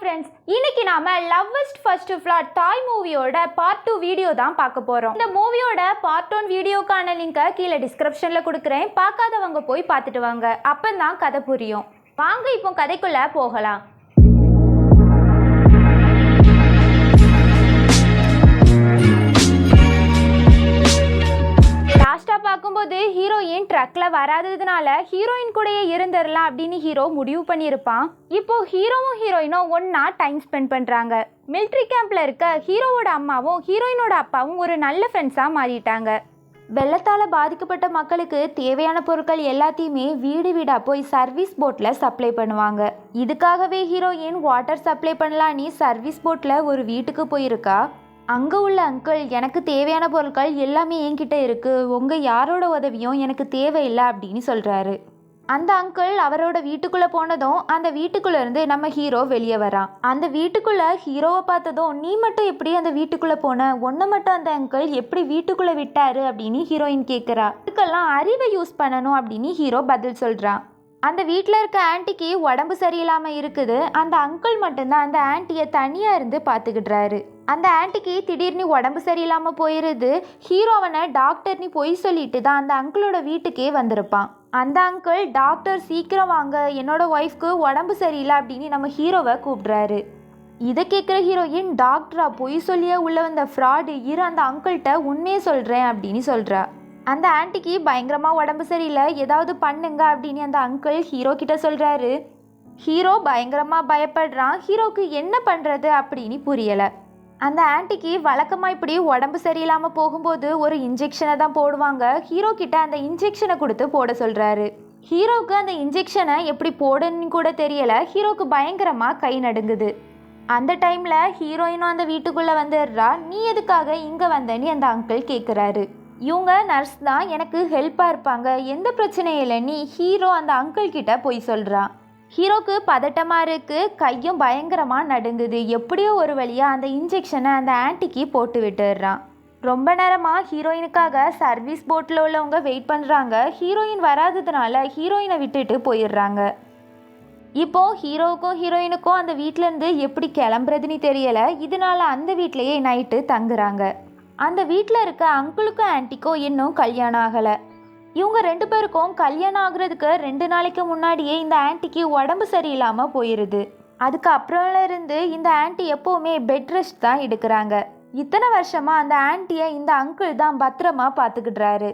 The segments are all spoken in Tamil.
ஃப்ரெண்ட்ஸ், இன்னைக்கு நாம லவ்வஸ்ட் ஃபர்ஸ்ட் ஃப்ளாட் தாய் மூவியோட பார்ட் 2 வீடியோ தான் பார்க்க போறோம். இந்த மூவியோட பார்ட் 1 வீடியோக்கான லிங்கை கீழே டிஸ்கிரிப்ஷன்ல கொடுக்குறேன். பார்க்காதவங்க போய் பார்த்துட்டு வாங்க, அப்பதான் கதை புரியும். வாங்க இப்போ கதைக்குள்ள போகலாம். லாஸ்டா பார்க்கும்போது ஹீரோயின் ட்ரக்ல வராததுனால ஹீரோயின் கூடயே இருந்துடலாம் அப்படின்னு ஹீரோ முடிவு பண்ணியிருப்பான். இப்போ ஹீரோவும் ஹீரோயினும் ஒன்னா டைம் ஸ்பெண்ட் பண்றாங்க. மிலிட்ரி கேம்ப்ல இருக்க ஹீரோவோட அம்மாவும் ஹீரோயினோட அப்பாவும் ஒரு நல்ல ஃப்ரெண்ட்ஸா மாறிட்டாங்க. வெள்ளத்தால் பாதிக்கப்பட்ட மக்களுக்கு தேவையான பொருட்கள் எல்லாத்தையுமே வீடு வீடா போய் சர்வீஸ் போட்ல சப்ளை பண்ணுவாங்க. இதுக்காகவே ஹீரோயின் வாட்டர் சப்ளை பண்ணலான்னு சர்வீஸ் போட்ல ஒரு வீட்டுக்கு போயிருக்கா. அங்கே உள்ள அங்கிள், எனக்கு தேவையான பொருட்கள் எல்லாமே என்கிட்ட இருக்குது, உங்கள் யாரோட உதவியும் எனக்கு தேவையில்லை அப்படின்னு சொல்கிறாரு. அந்த அங்கிள் அவரோட வீட்டுக்குள்ளே போனதும் அந்த வீட்டுக்குள்ளேருந்து நம்ம ஹீரோ வெளியே வரான். அந்த வீட்டுக்குள்ளே ஹீரோவை பார்த்ததும், நீ மட்டும் எப்படி அந்த வீட்டுக்குள்ளே போன, ஒன்றை மட்டும் அந்த அங்கிள் எப்படி வீட்டுக்குள்ளே விட்டாரு அப்படின்னு ஹீரோயின் கேட்குறா. இதுக்கெல்லாம் அறிவை யூஸ் பண்ணணும் அப்படின்னு ஹீரோ பதில் சொல்கிறான். அந்த வீட்டில் இருக்க ஆன்ட்டிக்கு உடம்பு சரியில்லாமல் இருக்குது. அந்த அங்கிள் மட்டும்தான் அந்த ஆன்ட்டியை தனியாக இருந்து பார்த்துக்கிட்டுறாரு. அந்த ஆன்ட்டிக்கு திடீர்னு உடம்பு சரியில்லாமல் போயிடுது. ஹீரோ அவனை டாக்டர்னு பொய் சொல்லிட்டு தான் அந்த அங்கிளோட வீட்டுக்கே வந்திருப்பான். அந்த அங்கிள், டாக்டர் சீக்கிரம் வாங்க, என்னோட ஒய்ஃப்க்கு உடம்பு சரியில்லை அப்படின்னு நம்ம ஹீரோவை கூப்பிடுறாரு. இதை கேட்குற ஹீரோயின், டாக்டரா, பொய் சொல்லியே உள்ள வந்த ஃப்ராடு, இரு அந்த அங்கிள்கிட்ட உண்மையே சொல்கிறேன் அப்படின்னு சொல்கிறா. அந்த ஆன்ட்டிக்கு பயங்கரமாக உடம்பு சரியில்லை, ஏதாவது பண்ணுங்க அப்படின்னு அந்த அங்கிள் ஹீரோ கிட்ட சொல்கிறாரு. ஹீரோ பயங்கரமாக பயப்படுறான். ஹீரோக்கு என்ன பண்ணுறது அப்படின்னு புரியலை. அந்த ஆன்ட்டிக்கு வழக்கமாக இப்படி உடம்பு சரியில்லாமல் போகும்போது ஒரு இன்ஜெக்ஷனை தான் போடுவாங்க. ஹீரோ கிட்ட அந்த இன்ஜெக்ஷனை கொடுத்து போட சொல்கிறாரு. ஹீரோவுக்கு அந்த இன்ஜெக்ஷனை எப்படி போடணும்னு கூட தெரியலை. ஹீரோக்கு பயங்கரமாக கை நடுங்குது. அந்த டைமில் ஹீரோயினும் அந்த வீட்டுக்குள்ளே வந்துடுறா. நீ எதுக்காக இங்கே வந்தேன்னு அந்த அங்கிள் கேட்குறாரு. இவங்க நர்ஸ் தான், எனக்கு ஹெல்ப்பாக இருப்பாங்க, எந்த பிரச்சனையும் இல்லை நீ ஹீரோ அந்த அங்கிள் கிட்ட போய் சொல்கிறான். ஹீரோக்கு பதட்டமாக இருக்குது, கையும் பயங்கரமாக நடுங்குது. எப்படியோ ஒரு வழியாக அந்த இன்ஜெக்ஷனை அந்த ஆன்ட்டிக்கு போட்டு விட்டுடுறான். ரொம்ப நேரமாக ஹீரோயினுக்காக சர்வீஸ் போட்டில் உள்ளவங்க வெயிட் பண்ணுறாங்க. ஹீரோயின் வராததுனால ஹீரோயினை விட்டுட்டு போயிடுறாங்க. இப்போது ஹீரோவுக்கும் ஹீரோயினுக்கும் அந்த வீட்டிலேருந்து எப்படி கிளம்புறதுன்னு தெரியலை. இதனால அந்த வீட்டிலையே நைட்டு தங்குறாங்க. அந்த வீட்டில் இருக்க அங்கிளுக்கும் ஆன்ட்டிக்கும் இன்னும் கல்யாணம் ஆகலை. இவங்க 2 பேருக்கும் கல்யாணம் ஆகுறதுக்கு 2 நாளைக்கு முன்னாடியே இந்த ஆன்ட்டிக்கு உடம்பு சரியில்லாமல் போயிடுது. அதுக்கப்புறம்ல இருந்து இந்த ஆன்ட்டி எப்போவுமே பெட் ரெஸ்ட் தான் எடுக்கிறாங்க. இத்தனை வருஷமாக அந்த ஆன்ட்டியை இந்த அங்கிள் தான் பத்திரமா பார்த்துக்கிட்டுறாரு.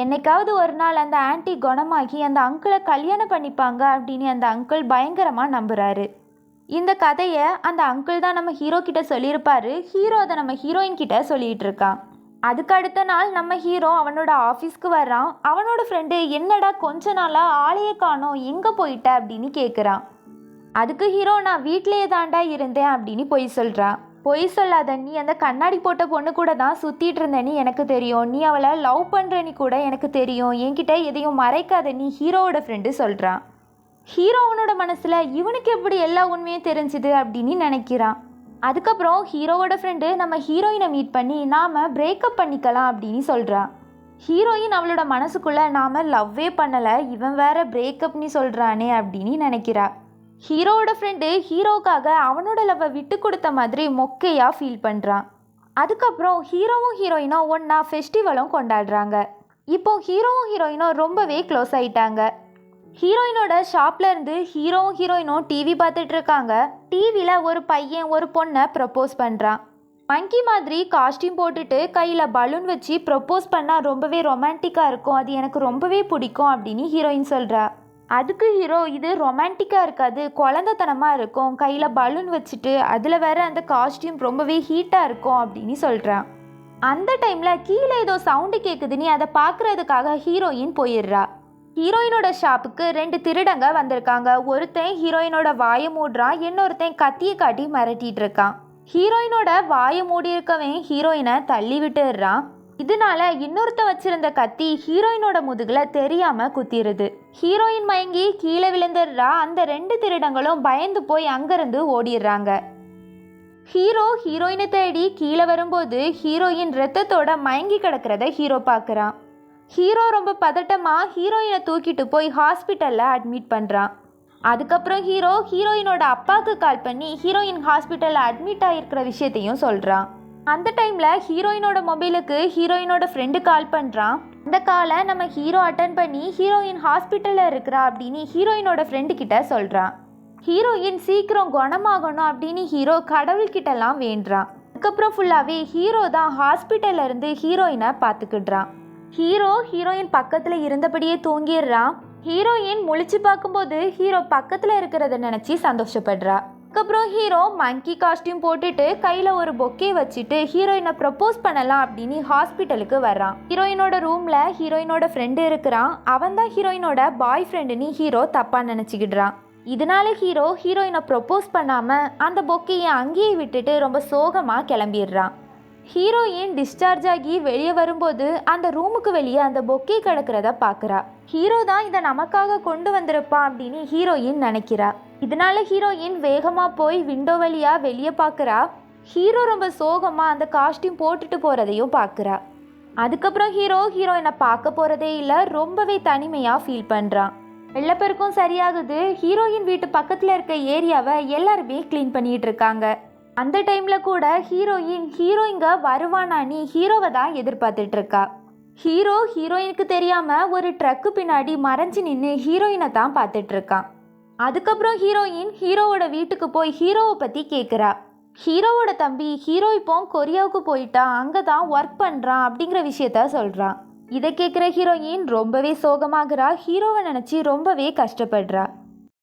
என்னைக்காவது ஒரு நாள் அந்த ஆன்ட்டி குணமாகி அந்த அங்கிளை கல்யாணம் பண்ணிப்பாங்க அப்படின்னு அந்த அங்கிள் பயங்கரமாக நம்புகிறாரு. இந்த கதையை அந்த அங்கிள் தான் நம்ம ஹீரோ கிட்ட சொல்லியிருப்பாரு. ஹீரோ அதை நம்ம ஹீரோயின் கிட்ட சொல்லிட்டு இருக்கான். அதுக்கு அடுத்த நாள் நம்ம ஹீரோ அவனோட ஆஃபீஸ்க்கு வர்றான். அவனோட ஃப்ரெண்டு, என்னடா கொஞ்ச நாளாக ஆளையே காணோம், எங்கே போயிட்ட அப்படின்னு கேட்குறான். அதுக்கு ஹீரோ, நான் வீட்டிலேயே தாண்டா இருந்தேன் அப்படின்னு பொய் சொல்கிறான். பொய் சொல்லாத, நீ அந்த கண்ணாடி போட்ட பொண்ணு கூட தான் சுற்றிட்டு இருந்தேன்னு எனக்கு தெரியும், நீ அவளை லவ் பண்ணுறன்னு கூட எனக்கு தெரியும், என்கிட்ட எதையும் மறைக்காத நீ ஹீரோவோட ஃப்ரெண்டு சொல்கிறான். ஹீரோ அவனோட மனசில் இவனுக்கு எப்படி எல்லா உண்மையும் தெரிஞ்சுது அப்படின்னு நினைக்கிறான். அதுக்கப்புறம் ஹீரோவோட ஃப்ரெண்டு நம்ம ஹீரோயினை மீட் பண்ணி நாம் பிரேக்கப் பண்ணிக்கலாம் அப்படின்னு சொல்கிறான். ஹீரோயின் அவளோட மனசுக்குள்ளே நாம் லவ்வே பண்ணலை, இவன் வேற பிரேக்கப்னு சொல்கிறானே அப்படின்னு நினைக்கிறா. ஹீரோவோட ஃப்ரெண்டு ஹீரோவுக்காக அவனோட லவ்வை விட்டு கொடுத்த மாதிரி மொக்கையாக ஃபீல் பண்ணுறான். அதுக்கப்புறம் ஹீரோவும் ஹீரோயினும் ஒன்றா ஃபெஸ்டிவலும் கொண்டாடுறாங்க. இப்போது ஹீரோவும் ஹீரோயினும் ரொம்பவே க்ளோஸ் ஆகிட்டாங்க. ஹீரோயினோட ஷாப்ல இருந்து ஹீரோவும் ஹீரோயினும் டிவி பார்த்துட்டு இருக்காங்க. டிவியில் ஒரு பையன் ஒரு பொண்ணை ப்ரப்போஸ் பண்ணுறான். மங்கி மாதிரி காஸ்டியூம் போட்டுட்டு கையில் பலூன் வச்சு ப்ரப்போஸ் பண்ணால் ரொம்பவே ரொமான்டிக்காக இருக்கும், அது எனக்கு ரொம்பவே பிடிக்கும் அப்படின்னு ஹீரோயின் சொல்கிறா. அதுக்கு ஹீரோ, இது ரொமான்டிக்காக இருக்காது, குழந்தைத்தனமாக இருக்கும், கையில் பலூன் வச்சுட்டு அதில் வேற அந்த காஸ்டியூம் ரொம்பவே ஹீட்டாக இருக்கும் அப்படின்னு சொல்கிறான். அந்த டைமில் கீழே ஏதோ சவுண்டு கேட்குதுன்னு அதை பார்க்குறதுக்காக ஹீரோயின் போயிடுறா. ஹீரோயினோட ஷாப்புக்கு 2 திருடங்க வந்திருக்காங்க. ஒருத்தன் ஹீரோயினோட வாயை மூடுறான், இன்னொருத்தன் கத்தியை காட்டி மிரட்டிட்டு இருக்கான். ஹீரோயினோட வாயை மூடி இருக்கவன் ஹீரோயினை தள்ளி விட்டுடுறான். இதனால இன்னொருத்தன் வச்சிருந்த கத்தி ஹீரோயினோட முதுகுல தெரியாம குத்திடுது. ஹீரோயின் மயங்கி கீழே விழுந்துடுறா. அந்த 2 திருடங்களும் பயந்து போய் அங்கிருந்து ஓடிடுறாங்க. ஹீரோ ஹீரோயினை தேடி கீழே வரும்போது ஹீரோயின் ரத்தத்தோட மயங்கி கிடக்கிறத ஹீரோ பார்க்குறான். ஹீரோ ரொம்ப பதட்டமாக ஹீரோயினை தூக்கிட்டு போய் ஹாஸ்பிட்டலில் அட்மிட் பண்ணுறான். அதுக்கப்புறம் ஹீரோ ஹீரோயினோட அப்பாவுக்கு கால் பண்ணி ஹீரோயின் ஹாஸ்பிட்டலில் அட்மிட் ஆகிருக்கிற விஷயத்தையும் சொல்கிறான். அந்த டைமில் ஹீரோயினோட மொபைலுக்கு ஹீரோயினோட ஃப்ரெண்டு கால் பண்ணுறான். அந்த காலை நம்ம ஹீரோ அட்டன் பண்ணி ஹீரோயின் ஹாஸ்பிட்டலில் இருக்கிறா அப்படின்னு ஹீரோயினோட ஃப்ரெண்டு கிட்ட சொல்கிறான். ஹீரோயின் சீக்கிரம் குணமாகணும் அப்படின்னு ஹீரோ கடவுள்கிட்டலாம் வேண்டுறான். அதுக்கப்புறம் ஃபுல்லாகவே ஹீரோ தான் ஹாஸ்பிட்டலில் இருந்து ஹீரோயினை பார்த்துக்கிடுறான். ஹீரோயின் பக்கத்தில் இருந்தபடியே தூங்கிடுறான். ஹீரோயின் முழிச்சு பார்க்கும்போது ஹீரோ பக்கத்தில் இருக்கிறத நினச்சி சந்தோஷப்படுறா. அதுக்கப்புறம் ஹீரோ மங்கி காஸ்டியூம் போட்டுட்டு கையில் ஒரு பொக்கே வச்சுட்டு ஹீரோயினை ப்ரப்போஸ் பண்ணலாம் அப்படின்னு ஹாஸ்பிட்டலுக்கு வர்றான். ஹீரோயினோட ரூமில் ஹீரோயினோட ஃப்ரெண்டு இருக்கிறான். அவன் தான் ஹீரோயினோட பாய் ஃப்ரெண்டுன்னு ஹீரோ தப்பாக நினச்சிக்கிடுறான். இதனால ஹீரோயினை ப்ரப்போஸ் பண்ணாமல் அந்த பொக்கையை அங்கேயே விட்டுட்டு ரொம்ப சோகமாக கிளம்பிடுறான். ஹீரோயின் டிஸ்சார்ஜ் ஆகி வெளியே வரும்போது அந்த ரூமுக்கு வெளியே அந்த பொக்கே கிடக்கிறத பார்க்குறா. ஹீரோ தான் இதை நமக்காக கொண்டு வந்திருப்பான் அப்படின்னு ஹீரோயின் நினைக்கிறா. இதனால ஹீரோயின் வேகமாக போய் விண்டோ வழியாக வெளியே பார்க்குறா. ஹீரோ ரொம்ப சோகமாக அந்த காஸ்டியூம் போட்டுட்டு போகிறதையும் பார்க்குறா. அதுக்கப்புறம் ஹீரோயினை பார்க்க போகிறதே இல்லை, ரொம்பவே தனிமையாக ஃபீல் பண்ணுறான். வெள்ளப்பெருக்கும் சரியாகுது. ஹீரோயின் வீட்டு பக்கத்தில் இருக்க ஏரியாவை எல்லாருமே க்ளீன் பண்ணிகிட்டு இருக்காங்க. அந்த டைமில் கூட ஹீரோயிங்க வருவானான்னு ஹீரோவை தான் எதிர்பார்த்துட்டு இருக்கா. ஹீரோயினுக்கு தெரியாமல் ஒரு ட்ரக்கு பின்னாடி மறைஞ்சு நின்று ஹீரோயினை தான் பார்த்துட்டு இருக்கான். அதுக்கப்புறம் ஹீரோவோட வீட்டுக்கு போய் ஹீரோவை பற்றி கேட்குறா. ஹீரோவோட தம்பி ஹீரோ இப்போ கொரியாவுக்கு போயிட்டா, அங்கே தான் ஒர்க் பண்ணுறான் அப்படிங்கிற விஷயத்த சொல்கிறான். இதை கேட்குற ஹீரோயின் ரொம்பவே சோகமாகறா. ஹீரோவை நினச்சி ரொம்பவே கஷ்டப்படுறா.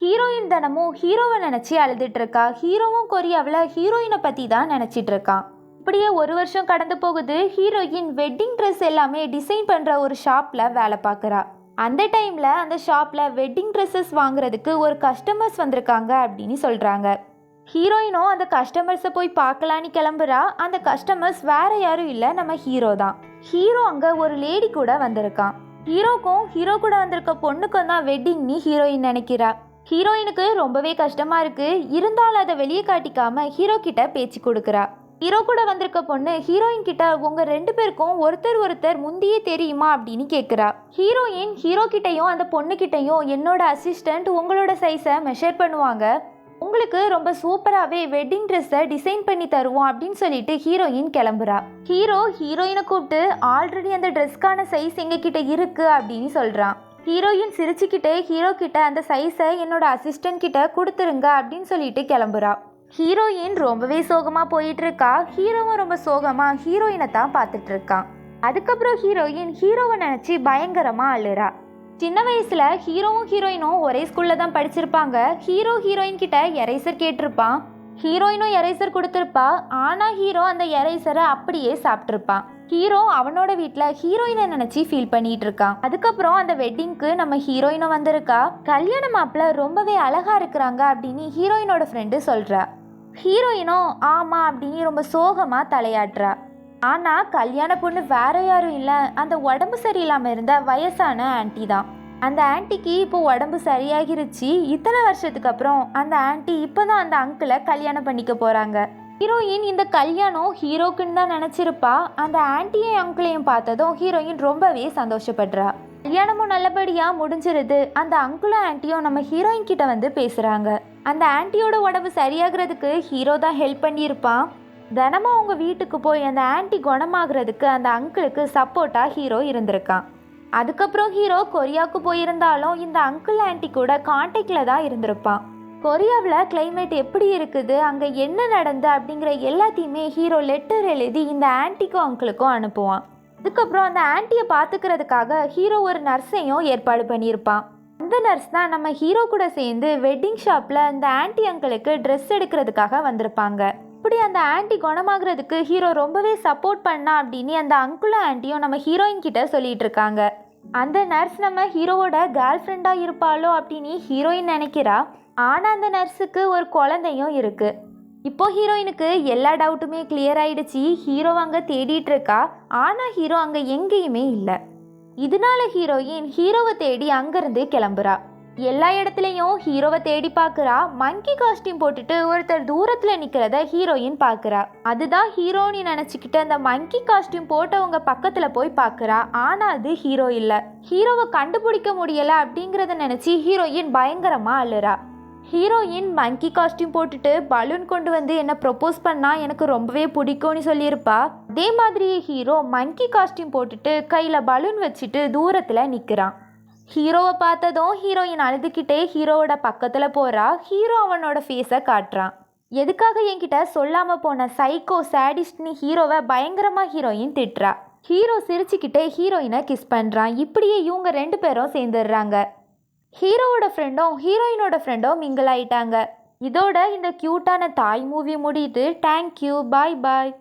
ஹீரோயின் தினமும் ஹீரோவை நினச்சி அழுதுட்டு இருக்கா. ஹீரோவும் கொரியாவில் ஹீரோயினை பற்றி தான் நினச்சிட்டு இருக்கான். இப்படியே ஒரு வருஷம் கடந்து போகுது. ஹீரோயின் வெட்டிங் ட்ரெஸ் எல்லாமே டிசைன் பண்ணுற ஒரு ஷாப்பில் வேலை பார்க்குறா. அந்த டைமில் அந்த ஷாப்பில் வெட்டிங் ட்ரெஸ்ஸஸ் வாங்குறதுக்கு ஒரு கஸ்டமர்ஸ் வந்திருக்காங்க அப்படின்னு சொல்கிறாங்க. ஹீரோயினும் அந்த கஸ்டமர்ஸை போய் பார்க்கலான்னு கிளம்புறா. அந்த கஸ்டமர்ஸ் வேற யாரும் இல்லை, நம்ம ஹீரோ தான். ஹீரோ அங்கே ஒரு லேடி கூட வந்திருக்கான். ஹீரோ கூட வந்திருக்க பொண்ணுக்கும் தான் வெட்டிங்னு ஹீரோயின் நினைக்கிறா. ஹீரோயினுக்கு ரொம்பவே கஷ்டமாக இருக்குது. இருந்தாலும் அதை வெளியே காட்டிக்காம ஹீரோ கிட்ட பேச்சு கொடுக்குறா. ஹீரோ கூட வந்திருக்க பொண்ணு ஹீரோயின் கிட்ட உங்கள் 2 பேருக்கும் ஒருத்தர் முந்தியே தெரியுமா அப்படின்னு கேட்குறா. ஹீரோயின் ஹீரோ கிட்டையும் அந்த பொண்ணுக்கிட்டையும் என்னோட அசிஸ்டண்ட் உங்களோட சைஸை மெஷர் பண்ணுவாங்க, உங்களுக்கு ரொம்ப சூப்பராகவே வெட்டிங் ட்ரெஸ்ஸை டிசைன் பண்ணி தருவோம் அப்படின்னு சொல்லிட்டு ஹீரோயின் கிளம்புறா. ஹீரோயினை கூப்பிட்டு ஆல்ரெடி அந்த ட்ரெஸ்க்கான சைஸ் எங்ககிட்ட இருக்குது அப்படின்னு சொல்கிறான். ஹீரோயின் சிரிச்சுக்கிட்டே ஹீரோ கிட்ட அந்த சைஸை என்னோட அசிஸ்டன்ட் கிட்ட கொடுத்துருங்க அப்படின்னு சொல்லிட்டு கிளம்புறா. ஹீரோயின் ரொம்பவே சோகமாக போயிட்டு இருக்கா. ஹீரோவும் ரொம்ப சோகமாக ஹீரோயினை தான் பார்த்துட்டு இருக்கான். அதுக்கப்புறம் ஹீரோயின் ஹீரோவை நினச்சி பயங்கரமாக அழுறா. சின்ன வயசில் ஹீரோவும் ஹீரோயினும் ஒரே ஸ்கூலில் தான் படிச்சிருப்பாங்க. ஹீரோயின் கிட்ட எரேசர் கேட்டிருப்பான். ஹீரோயினும் எரேசர் கொடுத்துருப்பா. ஆனால் ஹீரோ அந்த எரேசரை அப்படியே சாப்பிட்ருப்பான். ஹீரோ அவனோட வீட்டில் ஹீரோயினை நினச்சி ஃபீல் பண்ணிட்டு இருக்கான். அதுக்கப்புறம் அந்த வெட்டிங்க்கு நம்ம ஹீரோயினும் வந்திருக்கா. கல்யாண மாப்பிள்ள ரொம்பவே அழகா இருக்கிறாங்க அப்படின்னு ஹீரோயினோட ஃப்ரெண்டு சொல்கிறா. ஹீரோயினும் ஆமாம் அப்படின்னு ரொம்ப சோகமாக தலையாட்டுறா. ஆனால் கல்யாண பொண்ணு வேற யாரும் இல்லை, அந்த உடம்பு சரியில்லாமல் இருந்த வயசான ஆன்ட்டி தான். அந்த ஆன்ட்டிக்கு இப்போ உடம்பு சரியாகிருச்சு. இத்தனை வருஷத்துக்கு அப்புறம் அந்த ஆன்ட்டி இப்போ தான் அந்த அங்கிளை கல்யாணம் பண்ணிக்க போகிறாங்க. ஹீரோயின் இந்த கல்யாணம் ஹீரோக்குன்னு தான் நினச்சிருப்பா. அந்த ஆன்ட்டியும் அங்கிளையும் பார்த்ததும் ஹீரோயின் ரொம்பவே சந்தோஷப்படுறா. கல்யாணமும் நல்லபடியாக முடிஞ்சிருது. அந்த அங்கிளும் ஆன்ட்டியும் நம்ம ஹீரோயின் கிட்ட வந்து பேசுகிறாங்க. அந்த ஆன்ட்டியோட உடம்பு சரியாகிறதுக்கு ஹீரோ தான் ஹெல்ப் பண்ணியிருப்பான். தினமும் அவங்க வீட்டுக்கு போய் அந்த ஆன்ட்டி குணமாகிறதுக்கு அந்த அங்கிளுக்கு சப்போர்ட்டாக ஹீரோ இருந்திருக்கான். அதுக்கப்புறம் ஹீரோ கொரியாவுக்கு போயிருந்தாலும் இந்த அங்கிள் ஆன்ட்டி கூட கான்டாக்டில் தான் இருந்திருப்பான். கொரியாவில் கிளைமேட் எப்படி இருக்குது, அங்கே என்ன நடந்து அப்படிங்கிற எல்லாத்தையுமே ஹீரோ லெட்டர் எழுதி இந்த ஆன்ட்டிக்கும் அங்கிளுக்கும் அனுப்புவான். அதுக்கப்புறம் அந்த ஆன்ட்டியை பார்த்துக்கிறதுக்காக ஹீரோ ஒரு நர்ஸையும் ஏற்பாடு பண்ணியிருப்பான். அந்த நர்ஸ் தான் நம்ம ஹீரோ கூட சேர்ந்து வெட்டிங் ஷாப்பில் இந்த ஆன்ட்டி அங்கிளுக்கு ட்ரெஸ் எடுக்கிறதுக்காக வந்திருப்பாங்க. இப்படி அந்த ஆன்ட்டி குணமாகிறதுக்கு ஹீரோ ரொம்பவே சப்போர்ட் பண்ணா அப்படின்னு அந்த அங்கிளும் ஆன்ட்டியும் நம்ம ஹீரோயின் கிட்ட சொல்லிட்டு இருக்காங்க. அந்த நர்ஸ் நம்ம ஹீரோவோட கேர்ள் ஃப்ரெண்டாக இருப்பாளோ அப்படின்னு ஹீரோயின் நினைக்கிறா. ஆனால் அந்த நர்ஸுக்கு ஒரு குழந்தையும் இருக்குது. இப்போ ஹீரோயினுக்கு எல்லா டவுட்டுமே கிளியர் ஆயிடுச்சு. ஹீரோ அங்கே தேடிட்டு இருக்கா. ஆனால் ஹீரோ அங்கே எங்கேயுமே இல்லை. இதனால ஹீரோயின் ஹீரோவை தேடி அங்கேருந்து கிளம்புறா. எல்லா இடத்துலையும் ஹீரோவை தேடி பார்க்குறா. மங்கி காஸ்டியூம் போட்டுட்டு ஒருத்தர் தூரத்தில் நிற்கிறத ஹீரோயின் பார்க்குறா. அதுதான் ஹீரோன்னு நினச்சிக்கிட்டு அந்த மங்கி காஸ்டியூம் போட்டவங்க பக்கத்தில் போய் பார்க்குறா. ஆனால் அது ஹீரோ இல்லை. ஹீரோவை கண்டுபிடிக்க முடியலை அப்படிங்கிறத நினச்சி ஹீரோயின் பயங்கரமாக அழுறா. ஹீரோயின் மங்கி காஸ்டியூம் போட்டுட்டு பலூன் கொண்டு வந்து என்ன ப்ரொப்போஸ் பண்ணால் எனக்கு ரொம்பவே பிடிக்கும்னு சொல்லியிருப்பா. அதே மாதிரியே ஹீரோ மங்கி காஸ்டியூம் போட்டுட்டு கையில் பலூன் வச்சுட்டு தூரத்தில் நிற்கிறான். ஹீரோவை பார்த்ததும் ஹீரோயின் அழுதுகிட்டே ஹீரோவோட பக்கத்தில் போகிறா. ஹீரோ அவனோட ஃபேஸை காட்டுறான். எதுக்காக என்கிட்ட சொல்லாமல் போன சைக்கோ சேடிஸ்ட்னு ஹீரோவை பயங்கரமாக ஹீரோயின் திட்டுறா. ஹீரோ சிரிச்சுக்கிட்டே ஹீரோயினை கிஸ் பண்ணுறான். இப்படியே இவங்க 2 பேரும் சேர்ந்துடுறாங்க. ஹீரோவோட ஃப்ரெண்டும் ஹீரோயினோட ஃப்ரெண்டும் மிங்கிள் ஆயிட்டாங்க. இதோட இந்த க்யூட்டான தாய் மூவி முடியுது. தேங்க்யூ, பாய் பாய்.